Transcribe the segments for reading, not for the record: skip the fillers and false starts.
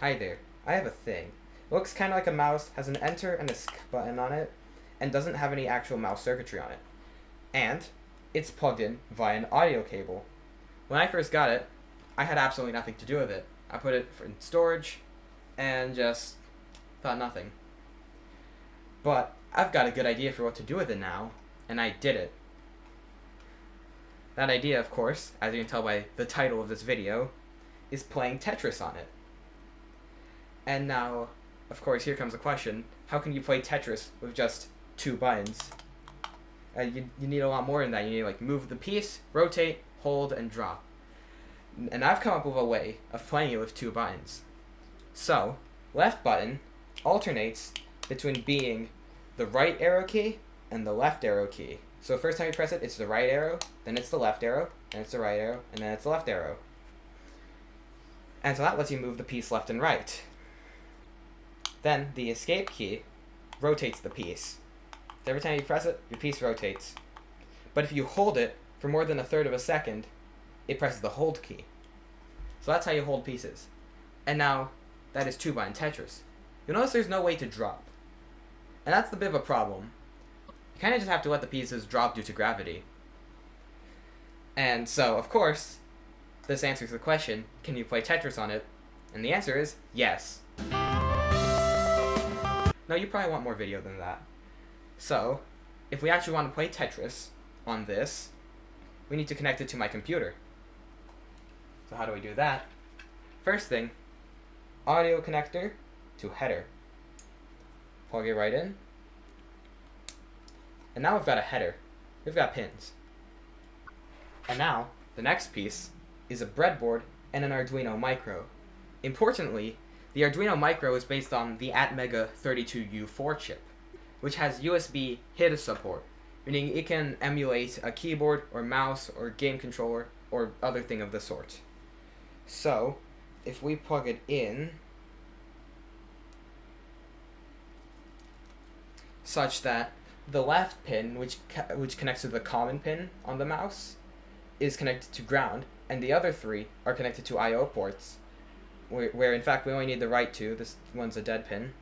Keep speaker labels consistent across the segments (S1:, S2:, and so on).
S1: Hi there. I have a thing. Looks kind of like a mouse, has an enter and a sk button on it, and doesn't have any actual mouse circuitry on it. And it's plugged in via an audio cable. When I first got it, I had absolutely nothing to do with it. I put it in storage and just thought nothing. But I've got a good idea for what to do with it now, and I did it. That idea, of course, as you can tell by the title of this video, is playing Tetris on it. And now, of course, here comes the question: how can you play Tetris with just 2 buttons? You need a lot more than that. You need to like move the piece, rotate, hold, and drop. And I've come up with a way of playing it with 2 buttons. So, left button alternates between being the right arrow key and the left arrow key. So first time you press it, it's the right arrow, then it's the left arrow, then it's the right arrow, and then it's the left arrow. And so that lets you move the piece left and right. Then the escape key rotates the piece. So every time you press it, your piece rotates. But if you hold it for more than 1/3 of a second, it presses the hold key. So that's how you hold pieces. And now, that is 2-button Tetris. You'll notice there's no way to drop. And that's the bit of a problem. You kind of just have to let the pieces drop due to gravity. And so, of course, this answers the question, can you play Tetris on it? And the answer is yes. Now, you probably want more video than that. So, if we actually want to play Tetris on this, we need to connect it to my computer. So how do we do that? First thing, audio connector to header. Plug it right in. And now we've got a header. We've got pins. And now, the next piece is a breadboard and an Arduino Micro. Importantly, the Arduino Micro is based on the Atmega 32U4 chip, which has USB HID support, meaning it can emulate a keyboard or mouse or game controller or other thing of the sort. So, if we plug it in such that the left pin, which connects to the common pin on the mouse, is connected to ground, and the other 3 are connected to I/O ports, where in fact we only need the right 2, this one's a dead pin.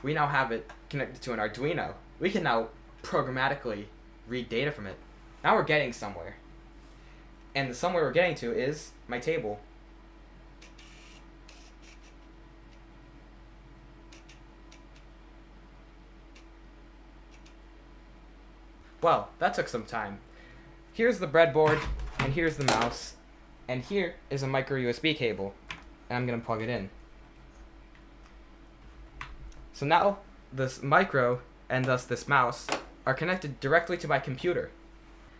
S1: We now have it connected to an Arduino. We can now programmatically read data from it. Now we're getting somewhere. And the somewhere we're getting to is my table. Well, that took some time. Here's the breadboard, and here's the mouse, and here is a micro USB cable, and I'm going to plug it in. So now, this micro, and thus this mouse, are connected directly to my computer.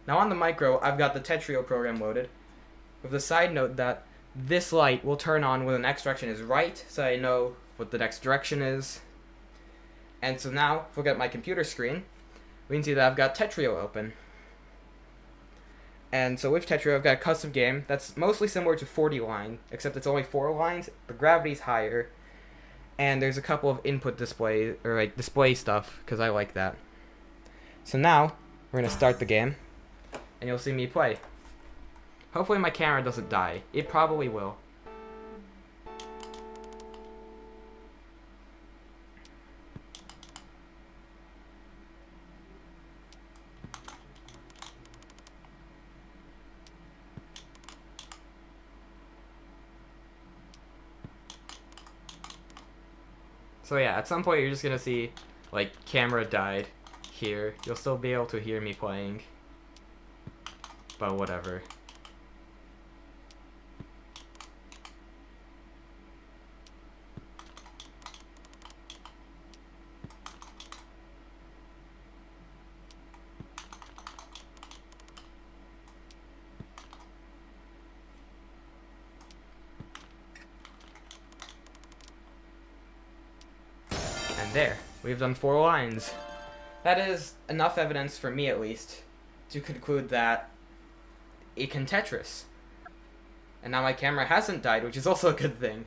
S1: Now on the micro, I've got the Tetrio program loaded, with the side note that this light will turn on when the next direction is right, so I know what the next direction is. And so now, if we look at my computer screen, we can see that I've got Tetrio open. And so with Tetrio, I've got a custom game that's mostly similar to 40 line, except it's only 4 lines, the gravity's higher, and there's a couple of input display, or like display stuff, because I like that. So now, we're going to start the game, and you'll see me play. Hopefully my camera doesn't die. It probably will. So yeah, at some point you're just gonna see, like, camera died here. You'll still be able to hear me playing, but whatever. And there, we've done 4 lines. That is enough evidence, for me at least, to conclude that it can Tetris. And now my camera hasn't died, which is also a good thing.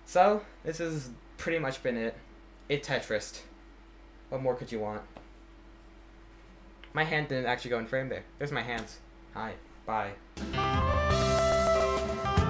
S1: So, this has pretty much been it. It Tetrised. What more could you want? My hand didn't actually go in frame there. There's my hands. Hi. Bye.